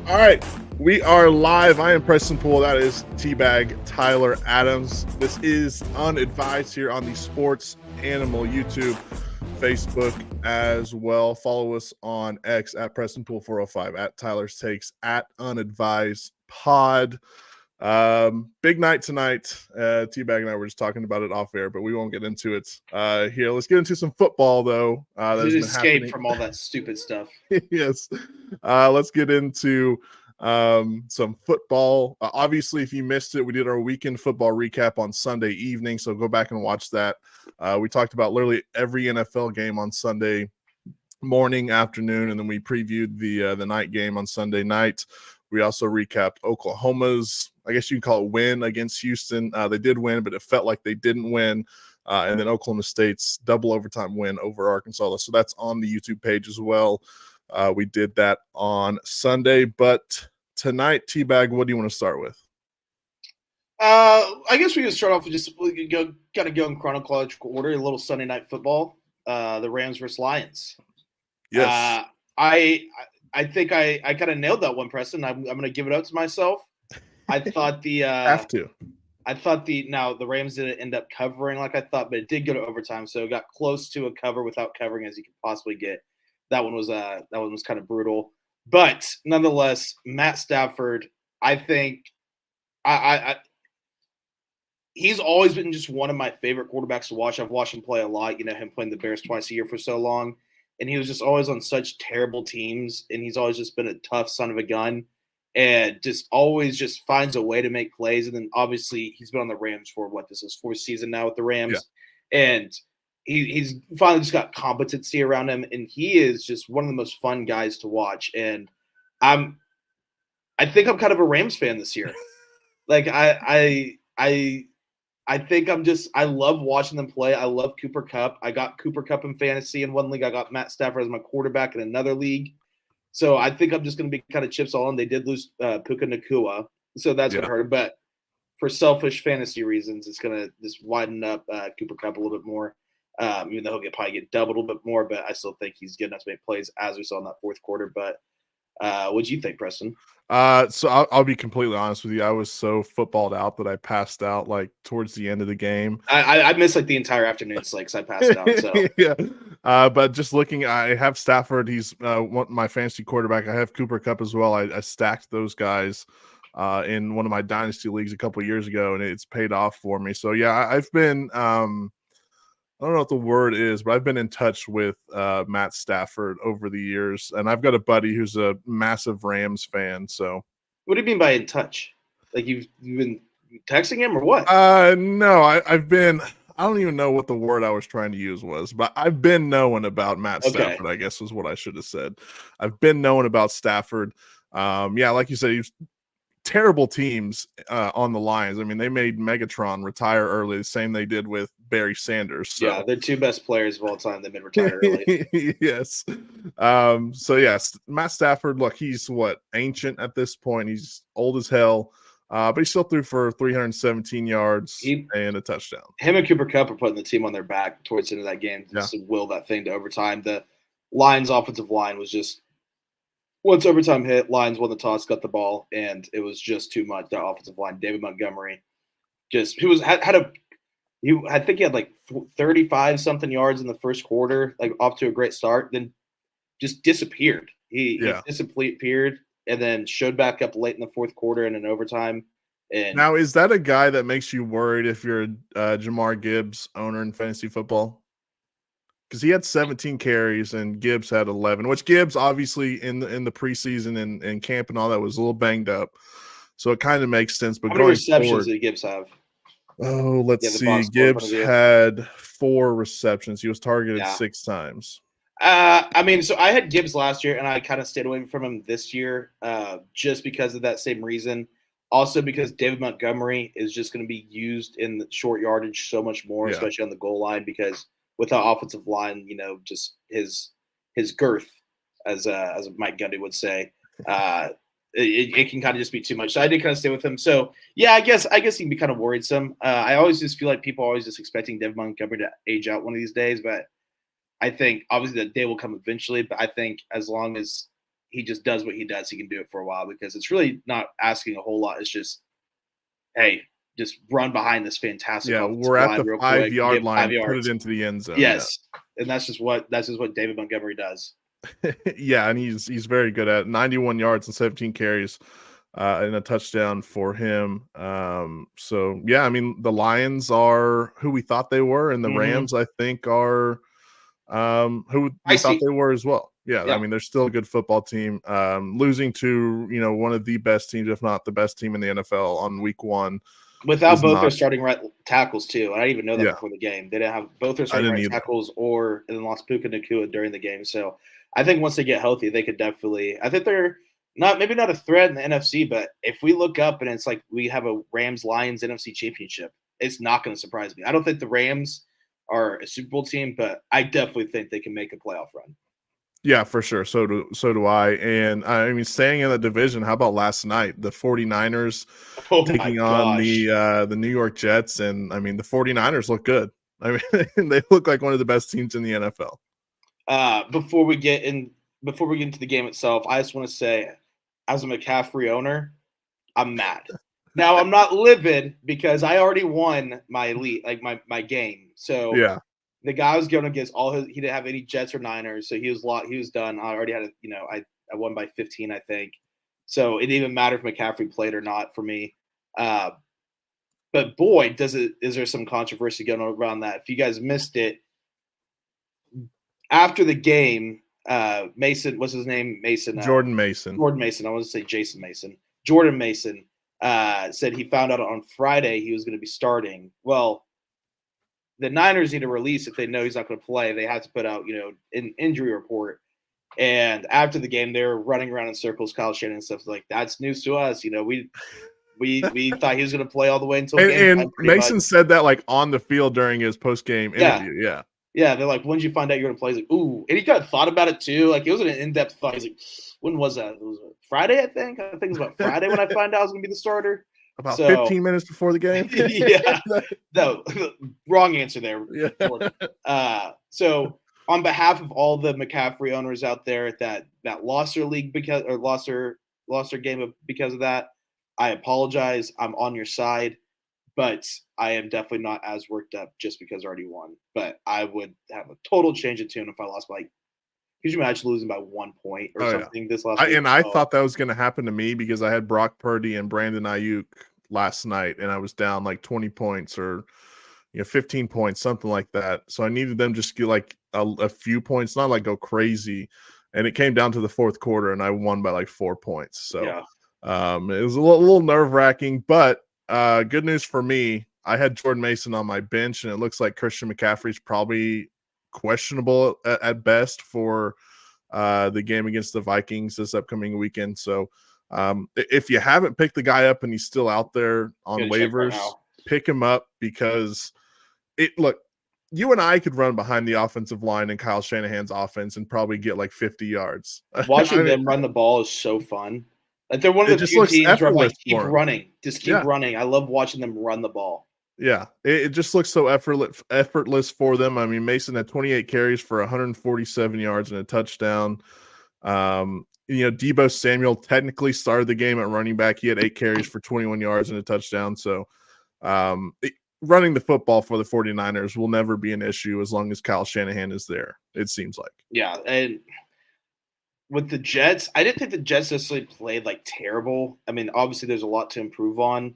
All right, we are live. I am Preston Poole. That is Teabag Tyler Adams. This is Unadvised here on the Sports Animal YouTube, Facebook as well. Follow us on X at Preston Poole 405, at Tyler's Takes, at Unadvised Pod. Big night tonight. Teabag and I were just talking about it off air, but we won't get into it here. Let's get into some football, though. That's been escape from all that stupid stuff. Yes. Let's get into some football. Obviously, if you missed it, we did our weekend football recap on Sunday evening, so go back and watch that. We talked about literally every NFL game on Sunday morning, afternoon, and then we previewed the night game on Sunday night. We also recapped Oklahoma's, I guess you can call it, win against Houston. They did win, but it felt like they didn't win. And then Oklahoma State's double overtime win over Arkansas. So that's on the YouTube page as well. We did that on Sunday. But tonight, Teabag, what do you want to start with? I guess we can start off with just kind of go in chronological order. A little Sunday night football. The Rams versus Lions. Yes. I think I kind of nailed that one, Preston. I'm going to give it up to myself. I thought the have to. I thought the Rams didn't end up covering like I thought, but it did go to overtime, so it got close to a cover without covering as you could possibly get. That one was kind of brutal, but nonetheless, Matt Stafford. I think he's always been just one of my favorite quarterbacks to watch. I've watched him play a lot. You know, him playing the Bears twice a year for so long. And he was just always on such terrible teams, and he's always just been a tough son of a gun and just always just finds a way to make plays. And then obviously he's been on the Rams for this is fourth season now with the Rams. Yeah. And he's finally just got competency around him, and he is just one of the most fun guys to watch. And I think I'm kind of a Rams fan this year. Like I think I love watching them play. I love Cooper Kupp. I got Cooper Kupp in fantasy in one league. I got Matt Stafford as my quarterback in another league. So I think I'm just going to be kind of chips all in. They did lose Puka Nacua, so that's going to hurt. But for selfish fantasy reasons, it's going to just widen up Cooper Kupp a little bit more, even though he'll probably get doubled a little bit more. But I still think he's good enough to make plays, as we saw in that fourth quarter. But what do you think, Preston? So I'll be completely honest with you. I was so footballed out that I passed out like towards the end of the game. I missed like the entire afternoon, because I passed out. So yeah. But just looking, I have Stafford. He's my fantasy quarterback. I have Cooper Kupp as well. I stacked those guys in one of my dynasty leagues a couple of years ago, and it's paid off for me. So yeah, I've been I don't know what the word is, but I've been in touch with Matt Stafford over the years, and I've got a buddy who's a massive Rams fan. So, what do you mean by in touch? Like you've been texting him or what? No, I've been. I don't even know what the word I was trying to use was, but I've been knowing about Matt Stafford. I guess is what I should have said. I've been knowing about Stafford. Yeah, like you said, he was terrible teams on the Lions. I mean, they made Megatron retire early, the same they did with Barry Sanders. So. Yeah, they're two best players of all time. They've been retired early. Yes. So yes, Matt Stafford. Look, he's ancient at this point. He's old as hell, but he still threw for 317 yards and a touchdown. Him and Cooper Kupp are putting the team on their back towards the end of that game to will that thing to overtime. The Lions' offensive line was just. Once overtime hit, Lions won the toss, got the ball, and it was just too much. That offensive line, David Montgomery, I think he had like 35 something yards in the first quarter, like off to a great start, then just disappeared. He disappeared and then showed back up late in the fourth quarter and in overtime. And now, is that a guy that makes you worried if you're a Jahmyr Gibbs owner in fantasy football? Because he had 17 carries and Gibbs had 11, which Gibbs obviously in the preseason and camp and all that was a little banged up. So it kind of makes sense. But how many receptions did Gibbs have? Oh, let's see. Gibbs had 4 receptions. He was targeted 6 times. I mean, so I had Gibbs last year, and I kind of stayed away from him this year just because of that same reason. Also because David Montgomery is just going to be used in the short yardage so much more, especially on the goal line, because – with our offensive line, just his girth, as Mike Gundy would say, it can kind of just be too much. So I did kind of stay with him. So yeah, I guess he can be kind of worrisome. I always just feel like people are always just expecting David Montgomery to age out one of these days, but I think obviously that day will come eventually. But I think as long as he just does what he does, he can do it for a while because it's really not asking a whole lot. It's just, hey, just run behind this fantastic Yeah, offensive we're at line the real quick and 5-yard get 5 line, put it yards. into the end zone. Yes, and that's just what David Montgomery does. Yeah, and he's very good at 91 yards and 17 carries and a touchdown for him. So yeah, I mean the Lions are who we thought they were, and the Rams I think are who we thought they were as well. Yeah, I mean they're still a good football team. Losing to one of the best teams, if not the best team in the NFL on week 1. Without both their starting right tackles too. I didn't even know that before the game. They didn't have both their starting right tackles and then lost Puka Nacua during the game. So I think once they get healthy, they could definitely. I think they're maybe not a threat in the NFC, but if we look up and it's like we have a Rams-Lions NFC Championship, it's not going to surprise me. I don't think the Rams are a Super Bowl team, but I definitely think they can make a playoff run. Yeah, for sure. So do I. And I mean, staying in the division, how about last night? The 49ers taking on the New York Jets. And I mean, the 49ers look good. I mean, they look like one of the best teams in the NFL. Before we get into the game itself, I just want to say, as a McCaffrey owner, I'm mad. Now I'm not livid because I already won my elite, like my game. So yeah. The guy was going against he didn't have any Jets or Niners, so he was done. I already had I won by 15, I think. So it didn't even matter if McCaffrey played or not for me. But boy, is there some controversy going on around that. If you guys missed it, after the game, Mason, what's his name? Mason. Jordan Mason. Jordan Mason. I want to say Jason Mason. Jordan Mason said he found out on Friday he was going to be starting. Well, the Niners need to release if they know he's not going to play. They have to put out, an injury report. And after the game, they're running around in circles, Kyle Shanahan and stuff like that's news to us. We thought he was going to play all the way until game. And Mason said that like on the field during his post game interview. Yeah. Yeah, they're like, when did you find out you're going to play? He's like, ooh. And he kind of thought about it too. Like it was an in-depth thought. He's like, when was that? It was Friday, I think. I think it was about Friday when I found out I was going to be the starter. About 15 minutes before the game. Yeah. No, wrong answer there. Yeah. So on behalf of all the McCaffrey owners out there that lost their league lost their game because of that, I apologize. I'm on your side, but I am definitely not as worked up just because I already won. But I would have a total change of tune if I lost by could you imagine losing by 1 point or something this last week? I thought that was going to happen to me because I had Brock Purdy and Brandon Ayuk last night, and I was down like 20 points or 15 points, something like that. So I needed them just to get like a few points, not like go crazy. And it came down to the fourth quarter, and I won by like 4 points. So it was a little nerve-wracking, but good news for me. I had Jordan Mason on my bench, and it looks like Christian McCaffrey's probably questionable at best for the game against the Vikings this upcoming weekend. So if you haven't picked the guy up and he's still out there on waivers, pick him up because you and I could run behind the offensive line in Kyle Shanahan's offense and probably get like 50 yards. Watching them run the ball is so fun. Like they're one of the few teams where I'm like, keep running. Just keep running. I love watching them run the ball. Yeah, it just looks so effortless for them. I mean, Mason had 28 carries for 147 yards and a touchdown. Deebo Samuel technically started the game at running back. He had 8 carries for 21 yards and a touchdown. So running the football for the 49ers will never be an issue as long as Kyle Shanahan is there, it seems like. Yeah, and with the Jets, I didn't think the Jets necessarily played like terrible. I mean, obviously there's a lot to improve on.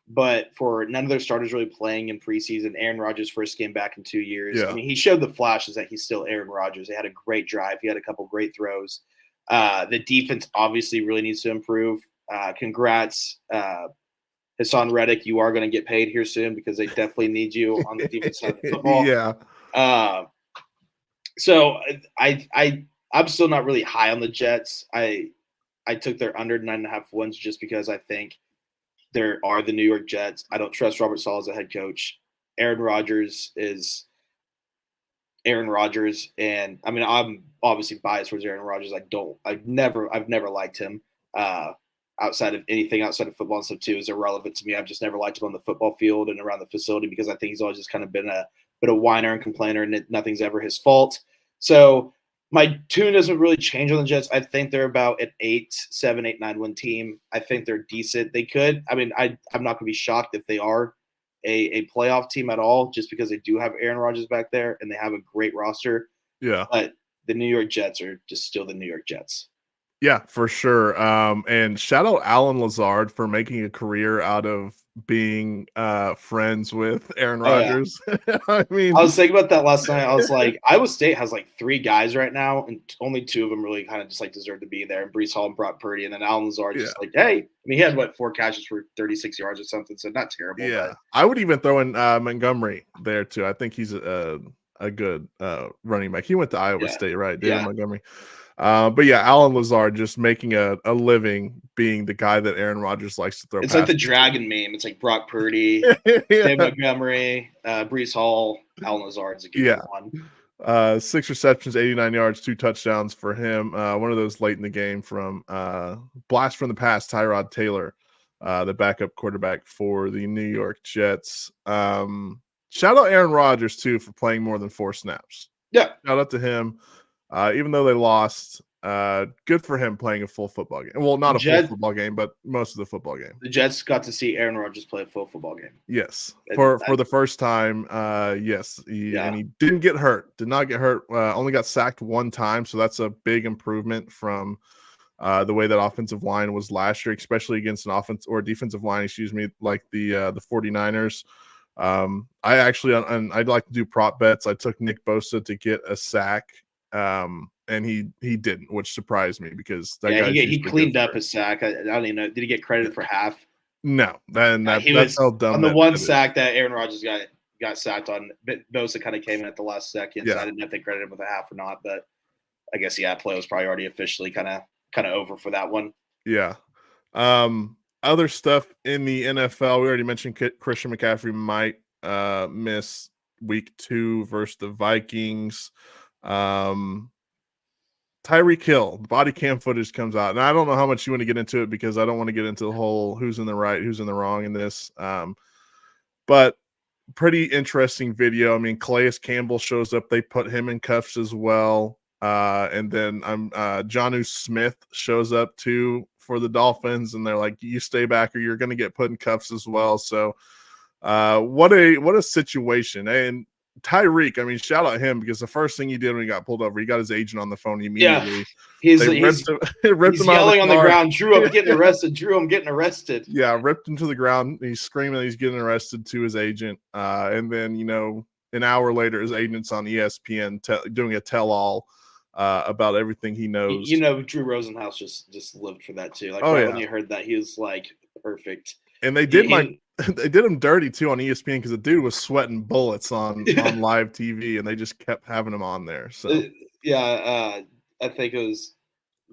But for none of their starters really playing in preseason, Aaron Rodgers' first game back in 2 years. Yeah. I mean, he showed the flashes that he's still Aaron Rodgers. He had a great drive. He had a couple great throws. The defense obviously really needs to improve. Congrats, Hassan Reddick. You are going to get paid here soon because they definitely need you on the defense side of the football. Yeah. So I'm still not really high on the Jets. I took their under 9.5 wins just because I think there are the New York Jets. I don't trust Robert Saleh as a head coach. Aaron Rodgers is Aaron Rodgers, and I mean I'm obviously biased towards Aaron Rodgers. I've never liked him. Outside of anything outside of football and stuff too is irrelevant to me. I've just never liked him on the football field and around the facility because I think he's always just kind of been a bit of whiner and complainer, and nothing's ever his fault. So My tune doesn't really change on the Jets. I think they're about an 8-7, 8-9 win team. I think they're decent. They could. I mean, I'm not going to be shocked if they are a playoff team at all, just because they do have Aaron Rodgers back there and they have a great roster. Yeah. But the New York Jets are just still the New York Jets. Yeah, for sure. And shout out Alan Lazard for making a career out of being friends with Aaron Oh, yeah. Rodgers. I mean, I was thinking about that last night. I was like, Iowa State has like 3 guys right now, and only 2 of them really kind of just like deserve to be there. And Brees Hall and Brock Purdy, and then Alan Lazard just like, hey, I mean, he had what 4 catches for 36 yards or something, so not terrible. yeah, But I would even throw in Montgomery there too. I think he's a good running back. He went to Iowa State, right? David Montgomery. But yeah, Alan Lazard just making a living being the guy that Aaron Rodgers likes to throw. It's like the dragon meme. It's like Brock Purdy, David Montgomery, Brees Hall, Alan Lazard is a good one. 6 receptions, 89 yards, 2 touchdowns for him. One of those late in the game from blast from the past, Tyrod Taylor, the backup quarterback for the New York Jets. Shout out Aaron Rodgers too for playing more than 4 snaps. Yeah, shout out to him. Even though they lost, good for him playing a full football game. Well, not full football game, but most of the football game. The Jets got to see Aaron Rodgers play a full football game. Yes, for the first time. Yes, and he didn't get hurt. Did not get hurt. Only got sacked 1 time, so that's a big improvement from the way that offensive line was last year, especially against an offense or defensive line, like the 49ers. I actually, I'd like to do prop bets. I took Nick Bosa to get a sack. And he didn't, which surprised me because he cleaned up his sack. I don't even know. Did he get credit for half? No, then he that's was how dumb. On the one sack that Aaron Rodgers got sacked on, Bosa kind of came in at the last second. So I didn't know if they credited him with a half or not, but I guess play was probably already officially kind of over for that one. Yeah. Other stuff in the NFL, we already mentioned Christian McCaffrey might miss week 2 versus the Vikings. Tyreek Hill, body cam footage comes out, and I don't know how much you want to get into it because I don't want to get into the whole who's in the right, who's in the wrong in this. But pretty interesting video. I mean, Calais Campbell shows up; they put him in cuffs as well, and then Jonnu Smith shows up too for the Dolphins, and they're like, "You stay back, or you're going to get put in cuffs as well." So, what a situation. And Tyreek, I mean, shout out him because the first thing he did when he got pulled over, he got his agent on the phone immediately. Yeah, he's yelling on the ground, Drew, I'm getting arrested. Drew, I'm getting arrested. Yeah, ripped him to the ground. He's screaming that he's getting arrested to his agent. And then, an hour later, his agent's on ESPN doing a tell-all about everything he knows. Drew Rosenhaus just lived for that too. Like, when you heard that, he was like perfect. And they did they did him dirty too on ESPN because the dude was sweating bullets on live TV, and they just kept having him on there. So I think it was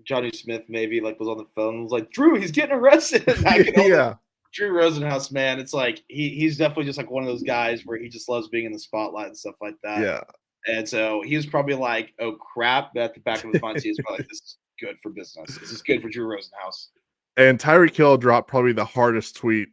Johnny Smith maybe was on the phone and was like, Drew, he's getting arrested. Drew Rosenhaus, man, it's like he's definitely just like one of those guys where he just loves being in the spotlight and stuff like that. Yeah. And so he was probably like, oh crap, but at the back of his mind, he was probably like, this is good for business. This is good for Drew Rosenhaus. And Tyreek Hill dropped probably the hardest tweet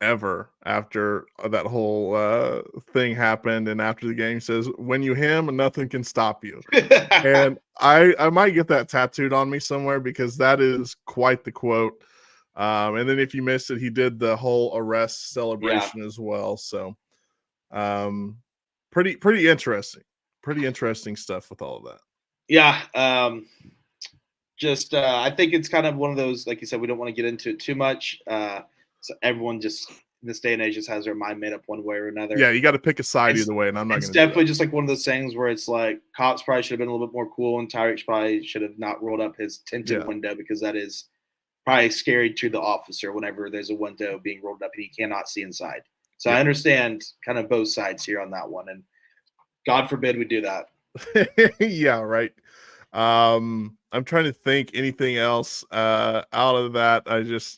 ever after that whole thing happened, and after the game says, when you ham, nothing can stop you. And I might get that tattooed on me somewhere because that is quite the quote. And then if you missed it, he did the whole arrest celebration as well. So pretty interesting stuff with all of that. Yeah. I think it's kind of one of those, like you said, we don't want to get into it too much. So everyone just in this day and age just has their mind made up one way or another. Yeah, you got to pick a side either way, and I'm not going to. It's definitely just like one of those things where it's like cops probably should have been a little bit more cool, and Tyreek probably should have not rolled up his tinted window because that is probably scary to the officer whenever there's a window being rolled up and he cannot see inside. So I understand kind of both sides here on that one, and God forbid we do that. Yeah, right. I'm trying to think anything else out of that.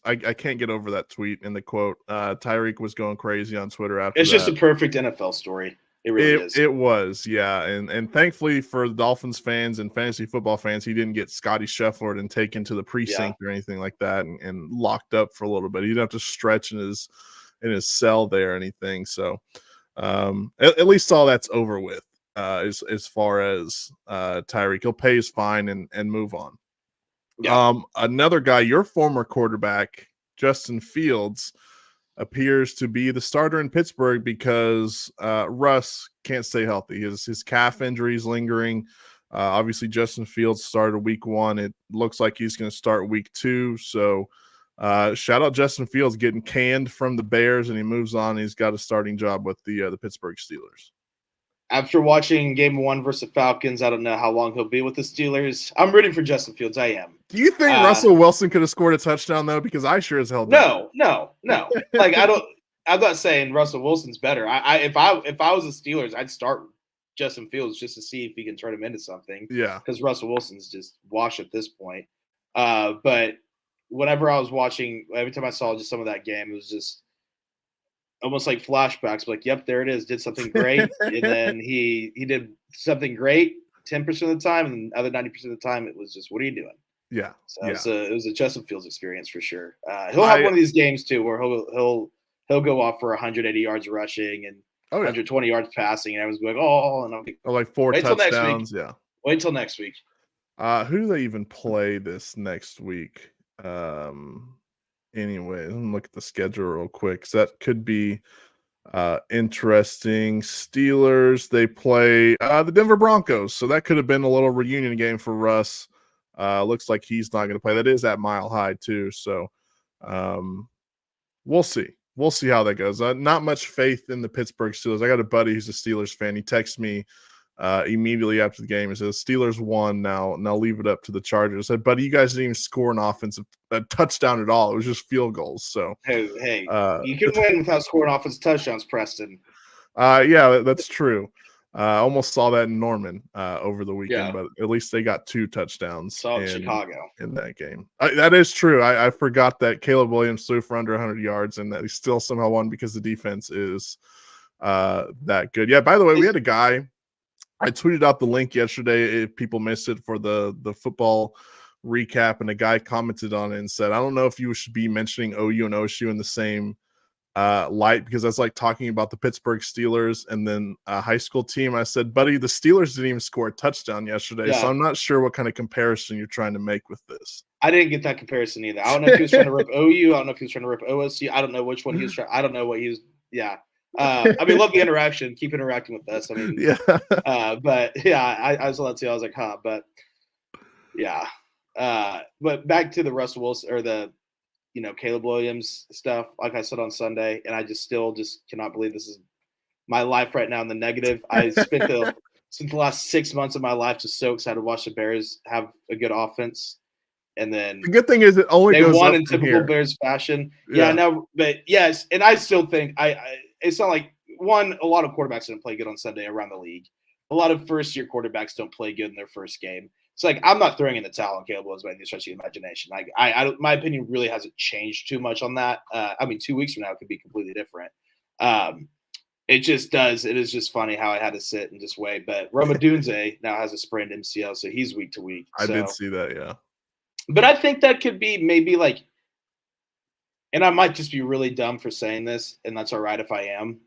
I can't get over that tweet and the quote. Tyreek was going crazy on Twitter after it's just a perfect NFL story. It really is. It was, yeah. And thankfully for the Dolphins fans and fantasy football fans, he didn't get Scotty Scheffler and taken to the precinct or anything like that and locked up for a little bit. He didn't have to stretch in his cell there or anything. So at least all that's over with. as far as Tyreek. He'll pay his fine and move on. Yeah. Another guy, your former quarterback, Justin Fields, appears to be the starter in Pittsburgh because Russ can't stay healthy. His calf injury is lingering. Obviously, Justin Fields started week 1. It looks like he's going to start week 2. So shout out Justin Fields getting canned from the Bears, and he moves on. He's got a starting job with the Pittsburgh Steelers. After watching Game 1 versus Falcons, I don't know how long he'll be with the Steelers. I'm rooting for Justin Fields. I am. Do you think Russell Wilson could have scored a touchdown though? Because I sure as hell don't. No. Like I'm not saying Russell Wilson's better. If I was the Steelers, I'd start Justin Fields just to see if he can turn him into something. Yeah. Because Russell Wilson's just washed at this point. But whenever I was watching, every time I saw just some of that game, it was just almost like flashbacks. Like, yep, there it is. Did something great, and then he did something great 10% of the time, and the other 90% of the time, it was just, what are you doing? Yeah. So it was a Justin Fields experience for sure. He'll have one of these games too where he'll go off for 180 yards rushing and 120 yards passing, and everyone's going, and I'm like 4 touchdowns. Yeah. Wait till next week. Who do they even play this next week? Anyway, let me look at the schedule real quick, because that could be interesting. Steelers, they play the Denver Broncos, so that could have been a little reunion game for Russ. Looks like he's not going to play. That is at Mile High too, so we'll see. We'll see how that goes. Not much faith in the Pittsburgh Steelers. I got a buddy who's a Steelers fan. He texted me immediately after the game. He says, Steelers won, now leave it up to the Chargers. I said, buddy, you guys didn't even score an offensive touchdown at all. It was just field goals. So hey, you can win without scoring offensive touchdowns, Preston. Yeah, that's true. I almost saw that in Norman over the weekend, but at least they got 2 touchdowns Chicago in that game. That is true. I forgot that Caleb Williams threw for under 100 yards and that he still somehow won because the defense is that good. Yeah, by the way, we had a guy, I tweeted out the link yesterday if people missed it for the football recap, and a guy commented on it and said, I don't know if you should be mentioning OU and OSU in the same light, because that's like talking about the Pittsburgh Steelers and then a high school team. I said, buddy, the Steelers didn't even score a touchdown yesterday, so I'm not sure what kind of comparison you're trying to make with this. I didn't get that comparison either. I don't know if he was trying to rip OU. I don't know if he was trying to rip OSU. I don't know which one he was trying. I don't know what he was. Yeah. I mean, love the interaction. Keep interacting with us. I mean, but yeah, I saw that too. I was like, but yeah. But back to the Russell Wilson or the, Caleb Williams stuff, like I said on Sunday, and I still cannot believe this is my life right now in the negative. I spent the last 6 months of my life just so excited to watch the Bears have a good offense. And then the good thing is it only goes won up in typical here. Bears fashion. Yeah, no, but yes, and I still think it's not like a lot of quarterbacks didn't play good on Sunday around the league. A lot of first-year quarterbacks don't play good in their first game. It's like I'm not throwing in the towel on Caleb Williams by any stretch of the imagination. My opinion really hasn't changed too much on that. 2 weeks from now it could be completely different. It just does. It is just funny how I had to sit and just wait. But Roma Dunze now has a sprained MCL, so he's week to week. I did see that, yeah. But I think that could be maybe like, and I might just be really dumb for saying this, and that's all right if I am.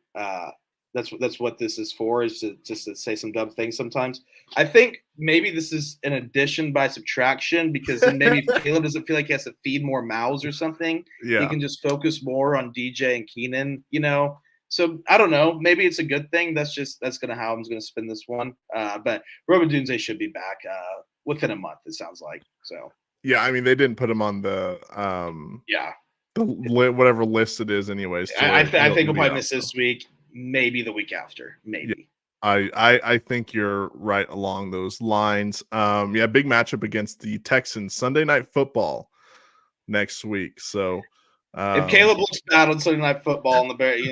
That's what this is for, is to say some dumb things sometimes. I think maybe this is an addition by subtraction, because then maybe Caleb doesn't feel like he has to feed more mouths or something. Yeah. He can just focus more on DJ and Keenan, So I don't know. Maybe it's a good thing. That's going to how I'm going to spin this one. But Roma Dunze should be back within a month, it sounds like. So. Yeah, I mean, they didn't put him on the whatever list it is anyways. So I think he'll probably miss this week, maybe the week after, maybe. Yeah, I think you're right along those lines. Big matchup against the Texans, Sunday Night Football next week. So if Caleb looks bad on Sunday Night Football on the Bears,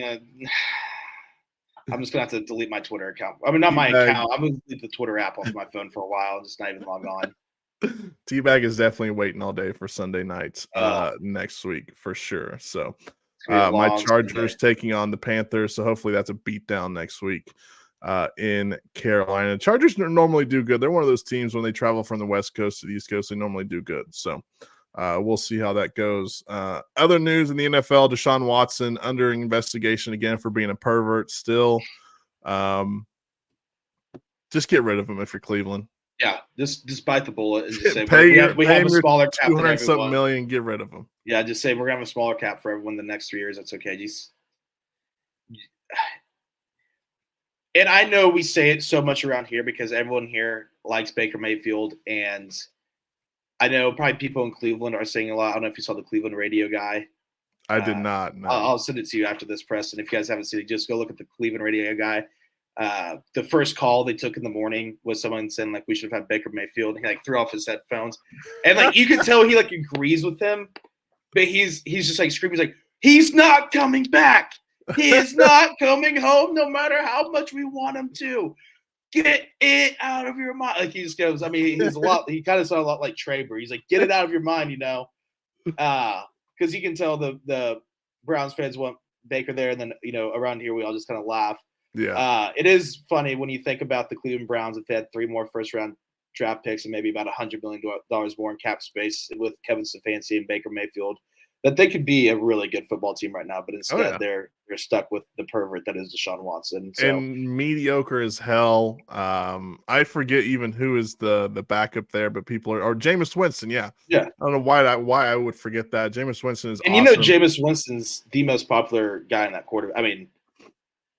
I'm just gonna have to delete my Twitter account. I mean, not my account. I'm gonna delete the Twitter app off my phone for a while and just not even log on. T-Bag is definitely waiting all day for Sunday nights next week for sure. So my Chargers taking on the Panthers, so hopefully that's a beatdown next week in Carolina. Chargers normally do good. They're one of those teams when they travel from the West Coast to the East Coast, they normally do good. So we'll see how that goes. Other news in the NFL, Deshaun Watson under investigation again for being a pervert still. Just get rid of him if you're Cleveland. Yeah, just bite the bullet and just say pay we have a smaller cap than 200 something everyone. million. Get rid of him. Yeah, just say we're gonna have a smaller cap for everyone the next 3 years. That's okay. And I know we say it so much around here because everyone here likes Baker Mayfield, and I know probably people in Cleveland are saying a lot. I don't know if you saw the Cleveland radio guy. I did not. No. I'll send it to you after this, Preston. If you guys haven't seen it, just go look at the Cleveland radio guy. The first call they took in the morning was someone saying like we should have had Baker Mayfield. And he like threw off his headphones, and like you can tell he like agrees with him, but he's just like screaming, he's like, he's not coming back. He is not coming home, no matter how much we want him to. Get it out of your mind. Like he just goes. I mean, he's a lot. He kind of sounds a lot like Traber. He's like, get it out of your mind, because you can tell the Browns fans want Baker there, and then around here we all just kind of laugh. Yeah. It is funny when you think about the Cleveland Browns if they had 3 more first-round draft picks and maybe about $100 million more in cap space with Kevin Stefanski and Baker Mayfield, that they could be a really good football team right now. But instead, they're stuck with the pervert that is Deshaun Watson. So. And mediocre as hell. I forget even who is the backup there, but people are, or Jameis Winston. Yeah. I don't know why I would forget that. Jameis Winston is, and awesome. Jameis Winston's the most popular guy in that quarter. I mean,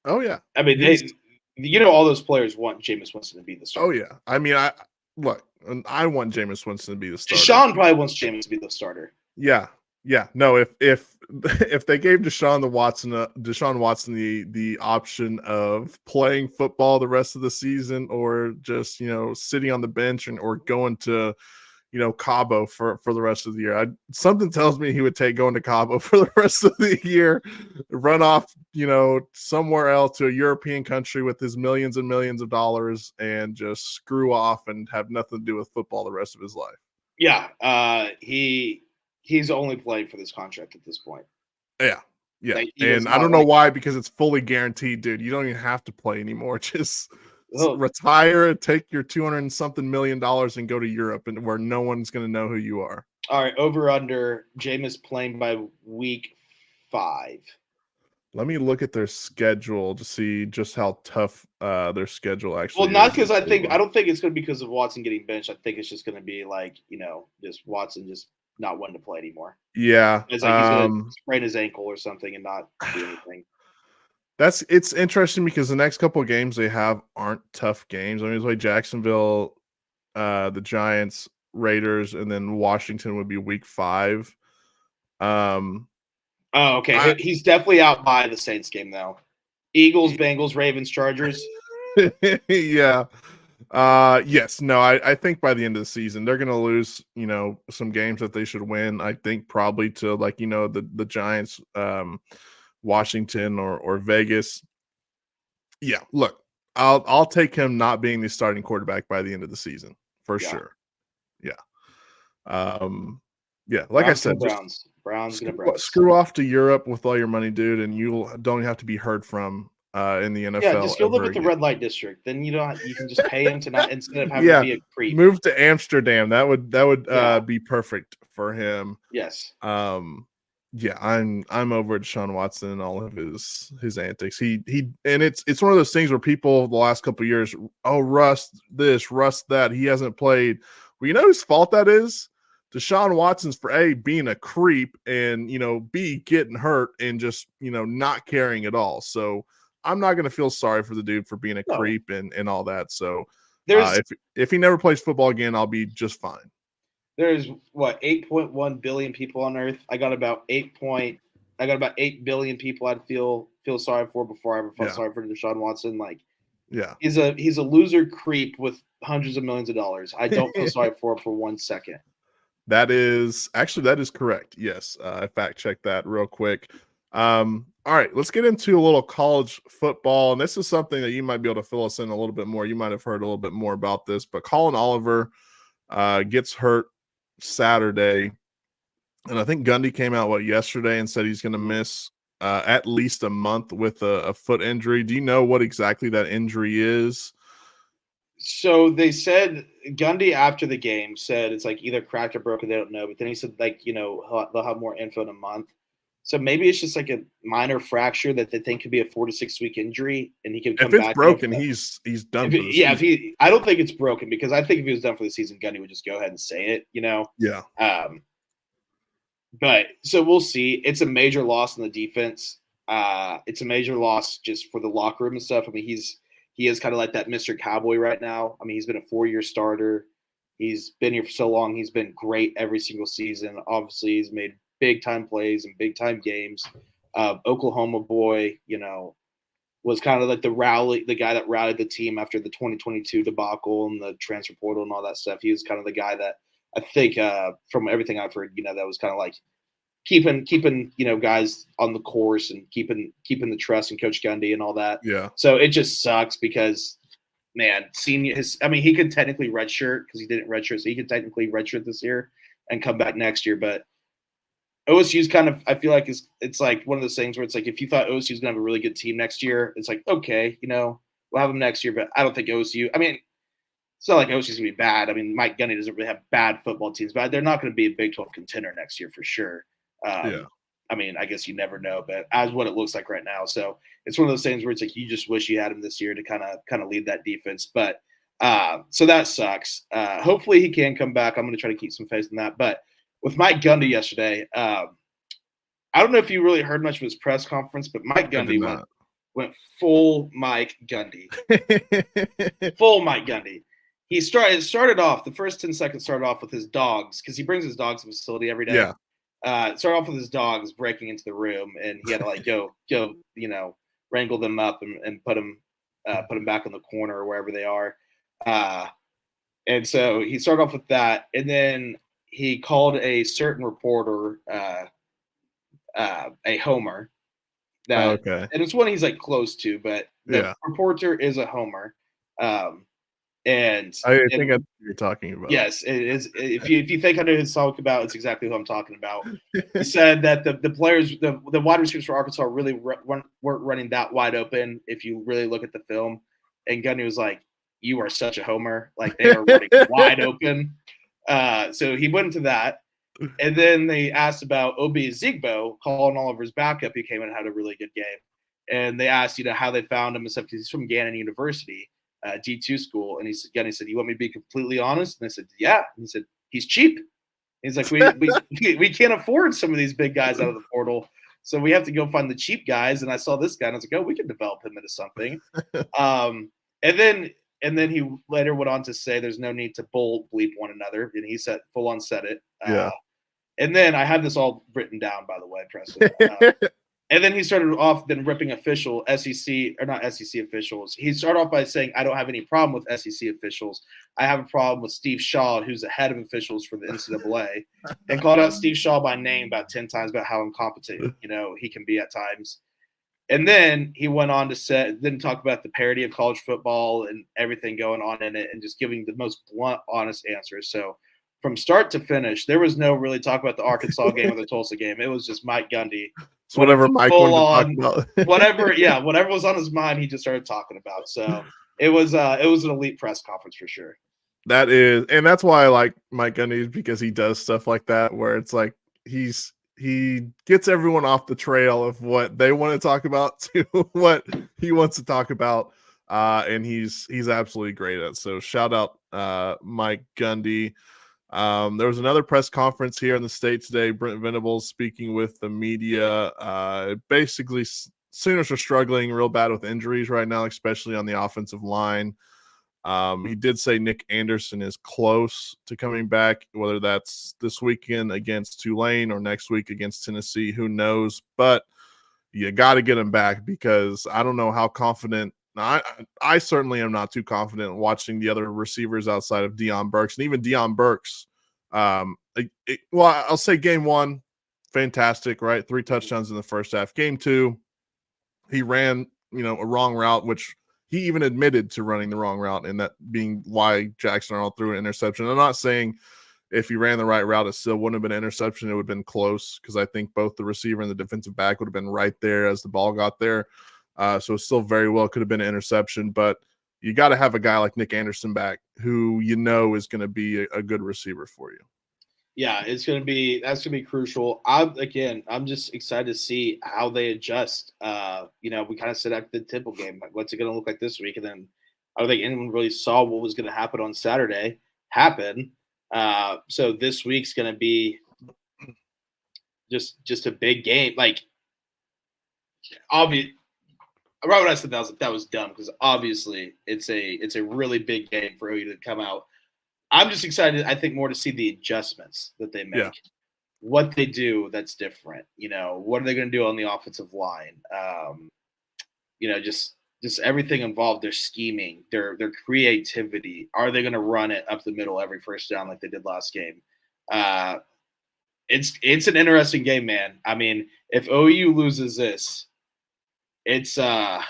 oh yeah. I mean, all those players want Jameis Winston to be the starter. Oh yeah. I mean, I want Jameis Winston to be the starter. Deshaun probably wants Jameis to be the starter. Yeah. Yeah, no. If they gave Deshaun Watson the option of playing football the rest of the season, or just sitting on the bench or going to Cabo for the rest of the year, something tells me he would take going to Cabo for the rest of the year, run off somewhere else to a European country with his millions and millions of dollars, and just screw off and have nothing to do with football the rest of his life. Yeah, he's only playing for this contract at this point. Yeah. And I don't know why, because it's fully guaranteed, dude. You don't even have to play anymore. Just retire, take your $200 and something million and go to Europe, and where no one's going to know who you are. All right, over under Jameis playing by week 5. Let me look at their schedule to see just how tough their schedule actually is. Well, not because I don't think it's going to be because of Watson getting benched. I think it's just going to be like, just Watson just not wanting to play anymore. Yeah. It's like he's going to sprain his ankle or something and not do anything. It's interesting because the next couple of games they have aren't tough games. I mean, it's like Jacksonville, the Giants, Raiders, and then Washington would be week 5. Okay. He's definitely out by the Saints game, though. Eagles, Bengals, Ravens, Chargers. Yeah. Yes. No, I think by the end of the season, they're going to lose, some games that they should win. I think probably to the Giants, Washington or Vegas. Yeah. Look, I'll take him not being the starting quarterback by the end of the season for sure. Yeah. Yeah. Like Browns I said, Browns screw off to Europe with all your money, dude, and you don't have to be heard from in the NFL. Yeah, just go live with the red light district. Then you can just pay him to not, instead of having to be a creep. Move to Amsterdam. That would be perfect for him. Yes. Yeah, I'm over Deshaun Watson and all of his antics. He and it's one of those things where people the last couple of years, rust this, rust that. He hasn't played. Well, you know whose fault that is? Deshaun Watson's for A, being a creep, and B, getting hurt and just not caring at all. So I'm not going to feel sorry for the dude for being a creep and all that. So if he never plays football again, I'll be just fine. There's 8.1 billion people on Earth. I got about 8 billion people I'd feel sorry for before I ever felt sorry for Deshaun Watson. Like, yeah, he's a loser creep with hundreds of millions of dollars. I don't feel sorry for him for 1 second. That is correct. Yes, I fact checked that real quick. All right, let's get into a little college football, and this is something that you might be able to fill us in a little bit more. You might have heard a little bit more about this, but Colin Oliver gets hurt Saturday, and I think Gundy came out yesterday and said he's going to miss at least a month with a foot injury. Do you know what exactly that injury is? So they said Gundy after the game said it's like either cracked or broken. They don't know, but then he said they'll have more info in a month. So maybe it's just like a minor fracture that they think could be a 4 to 6 week injury, and he can come If it's back. broken, he's done for the season. I don't think it's broken, because I think if he was done for the season, Gundy would just go ahead and say it, Yeah. But so we'll see. It's a major loss in the defense. It's a major loss just for the locker room and stuff. I mean, he is kind of like that Mr. Cowboy right now. I mean, he's been a 4-year starter. He's been here for so long. He's been great every single season. Obviously, he's made big time plays and big time games. Oklahoma boy, was kind of like the guy that rallied the team after the 2022 debacle and the transfer portal and all that stuff. He was kind of the guy that I think, from everything I've heard, that was kind of like keeping guys on the course and keeping the trust in Coach Gundy and all that. Yeah. So it just sucks because, man, he could technically redshirt because he didn't redshirt, so he could technically redshirt this year and come back next year. But OSU's kind of, I feel like it's like one of those things where it's like, if you thought OSU's gonna have a really good team next year, it's like, okay, we'll have them next year, but I don't think OSU. I mean, it's not like OSU's gonna be bad. I mean, Mike Gundy doesn't really have bad football teams, but they're not going to be a Big 12 contender next year for sure. Yeah. I mean, I guess you never know, but as what it looks like right now, so it's one of those things where it's like you just wish you had him this year to kind of lead that defense. But so that sucks. Hopefully he can come back. I'm going to try to keep some faith in that. But with Mike Gundy yesterday, I don't know if you really heard much of his press conference, but Mike Gundy went full Mike Gundy, full Mike Gundy. He started off the first 10 seconds started off with his dogs, because he brings his dogs to the facility every day. Yeah. Started off with his dogs breaking into the room, and he had to like go wrangle them up and put them back in the corner or wherever they are. And so he started off with that, and then he called a certain reporter a homer. And it's one he's like close to, but the reporter is a homer. And I think that's what you're talking about. Yes, it is. If you think I know who he's talking about, it's exactly who I'm talking about. He said that the players, the wide receivers for Arkansas really weren't running that wide open if you really look at the film. And Gundy was like, "You are such a homer. Like, they are running wide open." So he went into that. And then they asked about Obi Ezigbo, Colin Oliver's backup. He came in and had a really good game. And they asked, how they found him and stuff, because he's from Gannon University. D2 school, and Gundy said, "You want me to be completely honest?" And I said, "Yeah." And he said, "He's cheap." He's like, we can't afford some of these big guys out of the portal, so we have to go find the cheap guys." And I saw this guy, and I was like, "Oh, we can develop him into something." And then he later went on to say, "There's no need to bleep one another," and he said, full on said it. And then I had this all written down, by the way, Preston. And then he started off ripping SEC, or not SEC officials. He started off by saying, "I don't have any problem with SEC officials. I have a problem with Steve Shaw, who's the head of officials for the NCAA," and called out Steve Shaw by name about 10 times about how incompetent, he can be at times. And then he went on to talk about the parody of college football and everything going on in it, and just giving the most blunt, honest answers. So from start to finish, there was no really talk about the Arkansas game or the Tulsa game. It was just Mike Gundy. So whatever Mike wanted to talk about. whatever was on his mind, he just started talking about. So it was an elite press conference for sure. That is, and that's why I like Mike Gundy, because he does stuff like that where it's like he gets everyone off the trail of what they want to talk about to what he wants to talk about. And he's absolutely great at it. So shout out Mike Gundy. There was another press conference here in the state today. Brent Venables speaking with the media. Basically, Sooners are struggling real bad with injuries right now, especially on the offensive line. He did say Nick Anderson is close to coming back, whether that's this weekend against Tulane or next week against Tennessee, who knows? But you got to get him back, because I don't know how confident. I certainly am not too confident watching the other receivers outside of Deion Burks, and even Deion Burks. I'll say game one, fantastic, right? 3 touchdowns in the first half. Game 2, he ran, a wrong route, which he even admitted to running the wrong route, and that being why Jackson Arnold threw an interception. I'm not saying if he ran the right route, it still wouldn't have been an interception. It would have been close, because I think both the receiver and the defensive back would have been right there as the ball got there. So it still very well could have been an interception, but you got to have a guy like Nick Anderson back, who is going to be a good receiver for you. Yeah, that's gonna be crucial. I'm just excited to see how they adjust. We kind of set up the Temple game. Like, what's it gonna look like this week? And then I don't think anyone really saw what was gonna happen on Saturday happen. So this week's gonna be just a big game. Like, obvious. Right when I said that was dumb, because obviously it's a really big game for OU to come out. I'm just excited, I think, more to see the adjustments that they make. Yeah. What they do that's different. What are they going to do on the offensive line? Just everything involved. Their scheming, their creativity. Are they going to run it up the middle every first down like they did last game? It's an interesting game, man. I mean, if OU loses this, it's gonna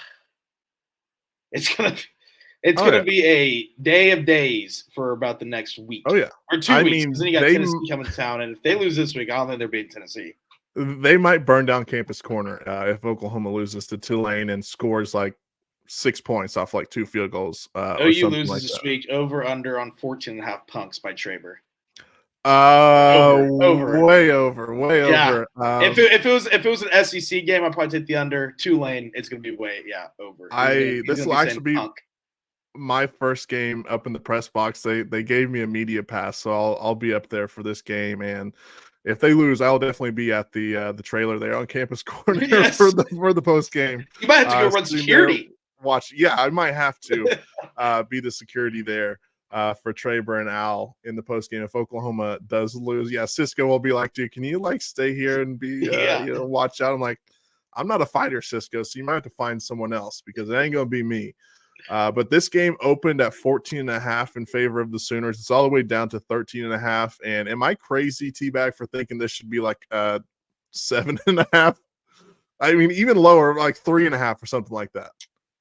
be a day of days for about the next week. Oh yeah, or 2 weeks. Because then you got Tennessee coming to town, and if they lose this week, I don't think they're beating Tennessee. They might burn down Campus Corner if Oklahoma loses to Tulane and scores like 6 points off like 2 field goals. OU loses this week. Over under on 14.5 punks by Traber. Over. Way over. If it was an SEC game, I'd probably take the under. Tulane, it's gonna be over. This will actually be my first game up in the press box. They gave me a media pass, so I'll be up there for this game. And if they lose, I'll definitely be at the trailer there on Campus Corner for the post game. You might have to go run security. Watch, yeah, I might have to be the security there. For Traber and Al in the post game if Oklahoma does lose. Yeah, Cisco will be like, dude, can you like stay here and be watch out? I'm like, I'm not a fighter, Cisco, so you might have to find someone else because it ain't gonna be me. But this game opened at 14.5 in favor of the Sooners. It's all the way down to 13.5. And am I crazy, T-Bag, for thinking this should be like 7.5? I mean, even lower, like 3.5 or something like that.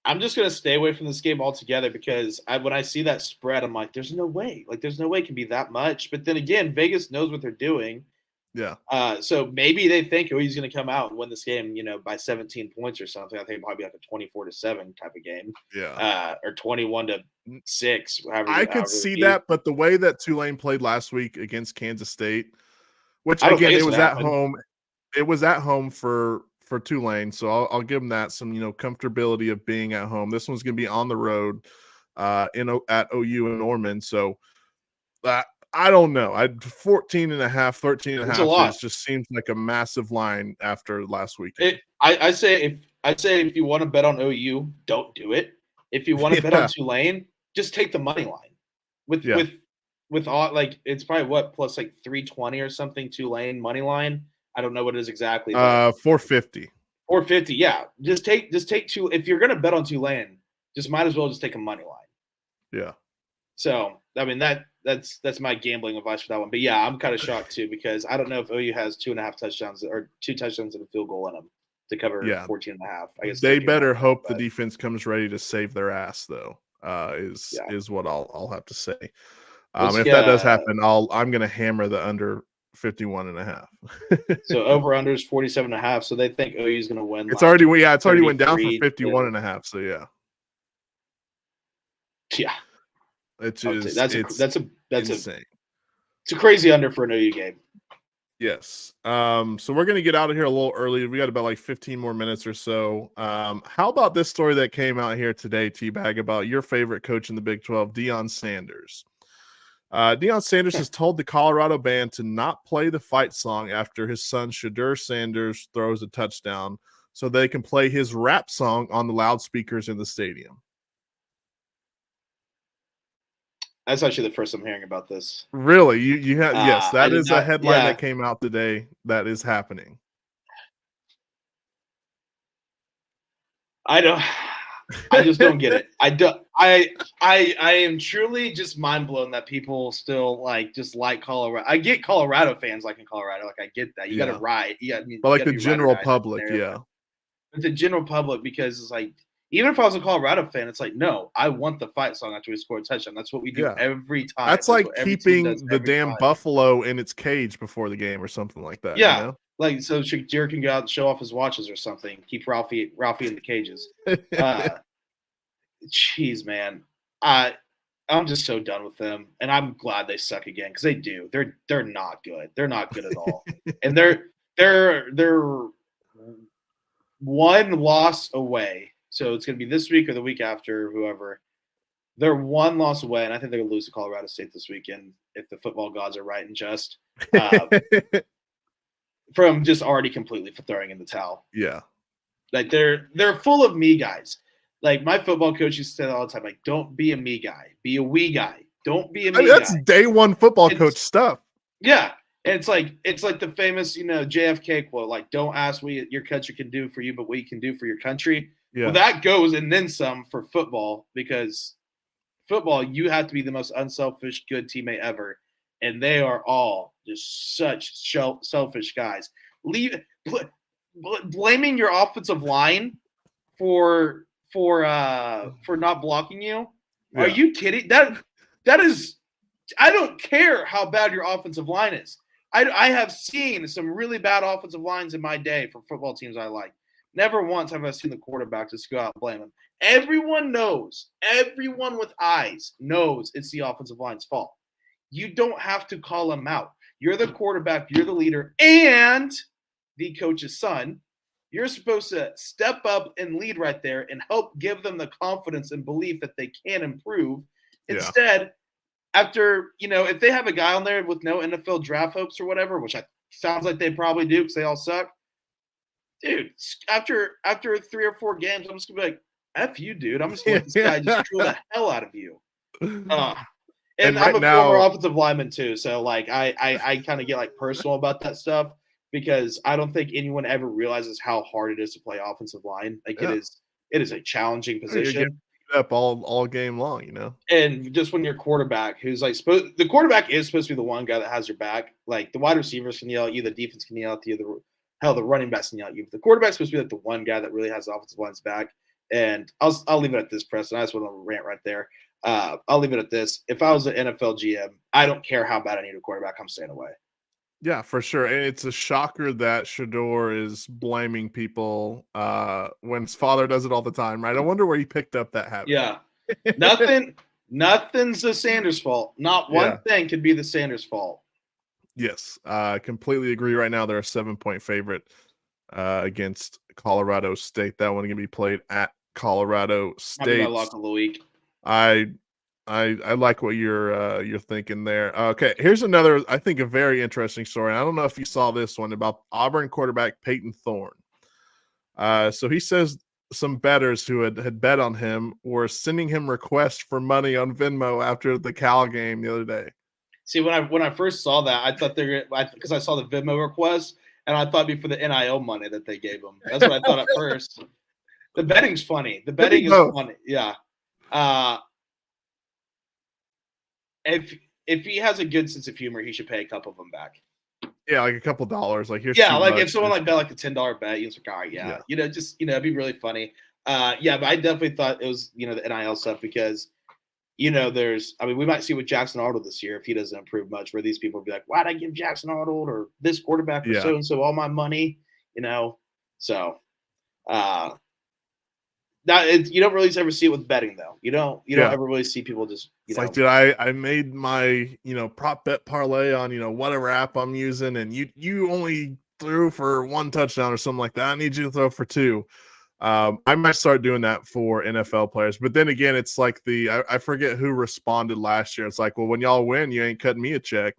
I'm just going to stay away from this game altogether because when I see that spread, I'm like, there's no way. Like, there's no way it can be that much. But then again, Vegas knows what they're doing. Yeah. So maybe they think, he's going to come out and win this game, by 17 points or something. I think probably like a 24-7 type of game. Yeah. Or 21-6. I could see that, but the way that Tulane played last week against Kansas State, which again, it was at home. It was at home for Tulane, so I'll give them that some comfortability of being at home. This one's going to be on the road at OU in Norman, so I don't know. 14.5, 13.5 just seems like a massive line after last week. I'd say if you want to bet on OU, don't do it. If you want to bet on Tulane, just take the money line. With all, like, it's probably plus like 320 or something Tulane money line. I don't know what it is exactly. 450. 450, yeah. Just take two. If you're gonna bet on Tulane, just might as well just take a money line. Yeah. So I mean that's my gambling advice for that one. But yeah, I'm kind of shocked too because I don't know if OU has 2.5 touchdowns or 2 touchdowns and a field goal in them to cover 14.5. I guess they better hope the defense comes ready to save their ass though. Is what I'll have to say. If that does happen, I'm gonna hammer the under 51.5. So over under is 47.5. So they think OU is going to win. It's already went down for 51.5. So yeah. That's insane. It's a crazy under for an OU game. Yes. So we're gonna get out of here a little early. We got about like 15 more minutes or so. How about this story that came out here today, T-Bag, about your favorite coach in the Big 12, Deion Sanders? Deion Sanders has told the Colorado band to not play the fight song after his son Shadur Sanders throws a touchdown so they can play his rap song on the loudspeakers in the stadium. That's actually the first I'm hearing about this. Really? You have yes, that is a headline that came out today that is happening. I just don't get it. I am truly just mind blown that people still like Colorado. I get Colorado fans in Colorado. Like I get that. You got to ride. But like the general public, But the general public, because it's like, even if I was a Colorado fan, it's like, no, I want the fight song after we score a touchdown. That's what we do every time. That's like keeping the damn buffalo in its cage before the game or something like that. Yeah. You know? Like, so Jared can go out and show off his watches or something. Keep Ralphie in the cages. Jeez, man. I'm just so done with them, and I'm glad they suck again because they do. They're not good. They're not good at all, and they're one loss away. So it's going to be this week or the week after, whoever. They're one loss away, and I think they're going to lose to Colorado State this weekend if the football gods are right and just from just already completely throwing in the towel. Yeah. Like they're full of me guys. Like my football coach used to say all the time, like, don't be a me guy, be a we guy. Don't be a me That's guy. day one football coach stuff. Yeah. And it's like the famous, JFK quote, like, don't ask what your country can do for you, but what you can do for your country. Yeah. Well, that goes and then some for football, because football, you have to be the most unselfish, good teammate ever. And they are all just such selfish guys. Blaming your offensive line for not blocking you. Yeah. Are you kidding? That is, I don't care how bad your offensive line is. I have seen some really bad offensive lines in my day for football teams I like. Never once have I seen the quarterback just go out and blame him. Everyone knows, everyone with eyes knows it's the offensive line's fault. You don't have to call them out. You're the quarterback, you're the leader, and the coach's son. You're supposed to step up and lead right there and help give them the confidence and belief that they can improve. Yeah. Instead, after, if they have a guy on there with no NFL draft hopes or whatever, which sounds like they probably do because they all suck, dude, after 3 or 4 games, I'm just going to be like, F you, dude. I'm just going to let this guy just drill the hell out of you. And right I'm a former offensive lineman too, so like I kind of get like personal about that stuff because I don't think anyone ever realizes how hard it is to play offensive line. Like it is a challenging position. Up all game long, And just when your quarterback, who's like the quarterback is supposed to be the one guy that has your back. Like the wide receivers can yell at you, the defense can yell at you, the running backs can yell at you. But the quarterback's supposed to be like the one guy that really has the offensive line's back. And I'll leave it at this, Preston. I just want to rant right there. I'll leave it at this. If I was an NFL GM, I don't care how bad I need a quarterback. I'm staying away. Yeah, for sure. And it's a shocker that Shador is blaming people when his father does it all the time, right? I wonder where he picked up that habit. Yeah. Nothing's the Sanders' fault. Not one thing could be the Sanders' fault. Yes, completely agree. Right now, they're a 7-point favorite against Colorado State. That one going to be played at Colorado State. My lock of the week. I like what you're thinking there. Okay, here's another, I think, a very interesting story. I don't know if you saw this one about Auburn quarterback Peyton Thorne. So he says some bettors who had bet on him were sending him requests for money on Venmo after the Cal game the other day. See, when I first saw that, I thought because I saw the Venmo request and I thought it'd be for the NIL money that they gave him. That's what I thought at first. The betting's funny. The betting is funny. Yeah. If he has a good sense of humor, he should pay a couple of them back. Yeah, like a couple dollars. Like here's like if someone like bet like a $10 bet, you're like, all right, yeah. It'd be really funny. But I definitely thought it was the NIL stuff because we might see with Jackson Arnold this year if he doesn't improve much, where these people will be like, why'd I give Jackson Arnold or this quarterback or so and so all my money? So you don't really ever see it with betting though. You don't ever really see people just like, dude, I made my prop bet parlay on whatever app I'm using, and you only threw for 1 touchdown or something like that. I need you to throw for 2. I might start doing that for NFL players, but then again, it's like I forget who responded last year. It's like, well, when y'all win, you ain't cutting me a check.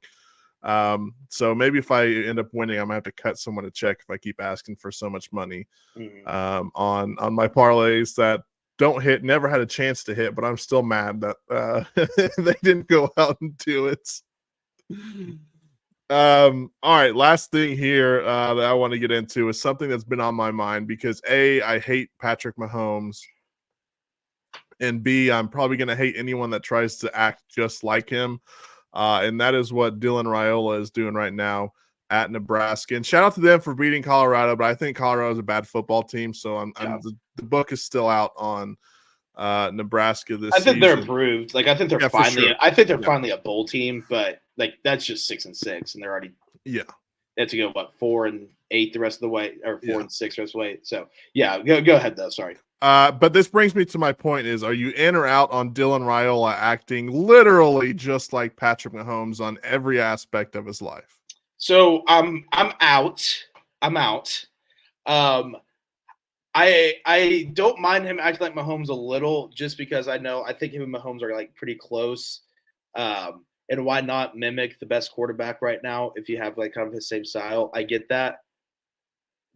So maybe if I end up winning, I'm gonna have to cut someone a check if I keep asking for so much money on my parlays that don't hit. Never had a chance to hit, but I'm still mad that they didn't go out and do it. All right, last thing here that I want to get into is something that's been on my mind because A, I hate Patrick Mahomes, and B, I'm probably going to hate anyone that tries to act just like him. And that is what Dylan Raiola is doing right now at Nebraska. And shout out to them for beating Colorado, but I think Colorado is a bad football team, so the book is still out on Nebraska this season. I think they're improved. Like I think they're finally sure. I think they're finally a bowl team, but like that's just 6-6 and they're already they have to go 4-8 the rest of the way, or 4-6 the rest of the way. So go ahead though. Sorry. But this brings me to my point is, are you in or out on Dylan Raiola acting literally just like Patrick Mahomes on every aspect of his life? So I'm out. I'm out. I don't mind him acting like Mahomes a little, just because I think him and Mahomes are like pretty close. And why not mimic the best quarterback right now if you have like kind of his same style? I get that,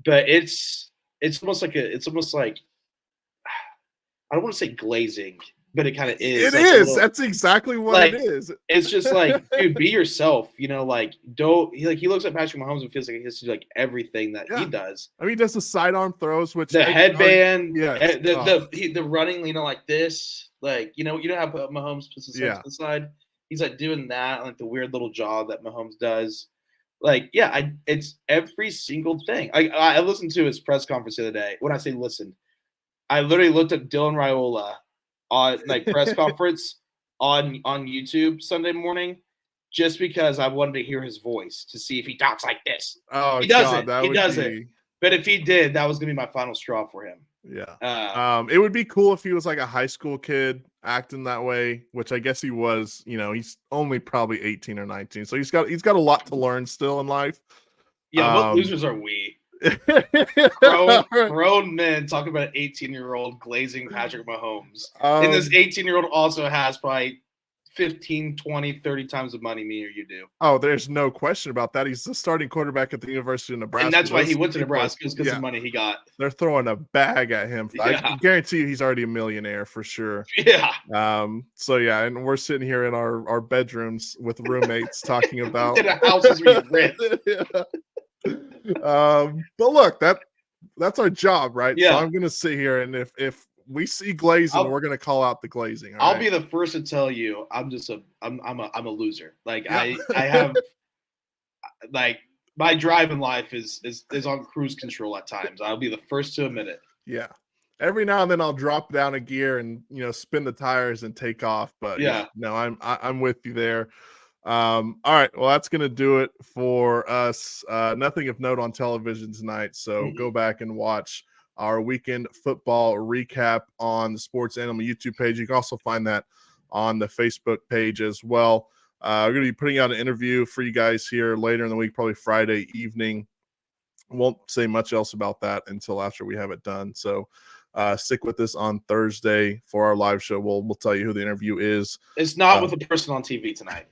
but it's almost like I don't want to say glazing, but it kind of is. It Like is. That's exactly what like, it is. It's just like, dude, be yourself. Like don't he looks at Patrick Mahomes and feels like he has to do like everything that he does. I mean, he does the sidearm throws, which the headband, yes. the running, like this, like you know how Mahomes puts his head to the side. He's like doing that, like the weird little jaw that Mahomes does. Like, yeah, it's every single thing. I listened to his press conference the other day. When I say listen, I literally looked at Dylan Raiola on like press conference on YouTube Sunday morning, just because I wanted to hear his voice to see if he talks like this. Oh, he doesn't. God, he doesn't. But if he did, that was gonna be my final straw for him. Yeah. It would be cool if he was like a high school kid acting that way, which I guess he was. He's only probably 18 or 19, so he's got a lot to learn still in life. Yeah, what losers are we? grown men talking about an 18-year-old glazing Patrick Mahomes. And this 18-year-old also has probably 15, 20, 30 times the money me or you do. Oh, there's no question about that. He's the starting quarterback at the University of Nebraska. And that's why he went to Nebraska, because of the money he got. They're throwing a bag at him. Yeah. I can guarantee you he's already a millionaire for sure. Yeah. So yeah, and we're sitting here in our bedrooms with roommates talking about in a house is where you rent. But look, that's our job, right? Yeah. So I'm gonna sit here, and if we see glazing, we're gonna call out the glazing. I'll be the first to tell you I'm a loser. Like I have like my drive in life is on cruise control at times. I'll be the first to admit it. Yeah. Every now and then I'll drop down a gear and spin the tires and take off. But no, I'm with you there. All right. Well, that's going to do it for us. Nothing of note on television tonight. So go back and watch our weekend football recap on the Sports Animal YouTube page. You can also find that on the Facebook page as well. We're going to be putting out an interview for you guys here later in the week, probably Friday evening. Won't say much else about that until after we have it done. So stick with us on Thursday for our live show. We'll tell you who the interview is. It's not with the person on TV tonight.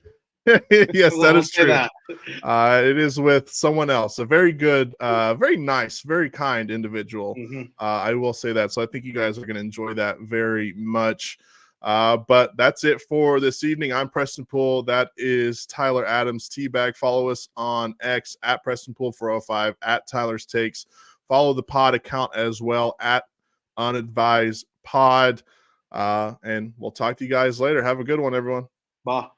Yes, that is true. It is with someone else, a very good, very nice, very kind individual. I will say that. So I think you guys are going to enjoy that very much. But that's it for this evening. I'm Preston Poole. That is Tyler Adams, Teabag. Follow us on X at Preston Poole 405, at Tyler's Takes. Follow the pod account as well at UNADVISED Pod. And we'll talk to you guys later. Have a good one, everyone. Bye.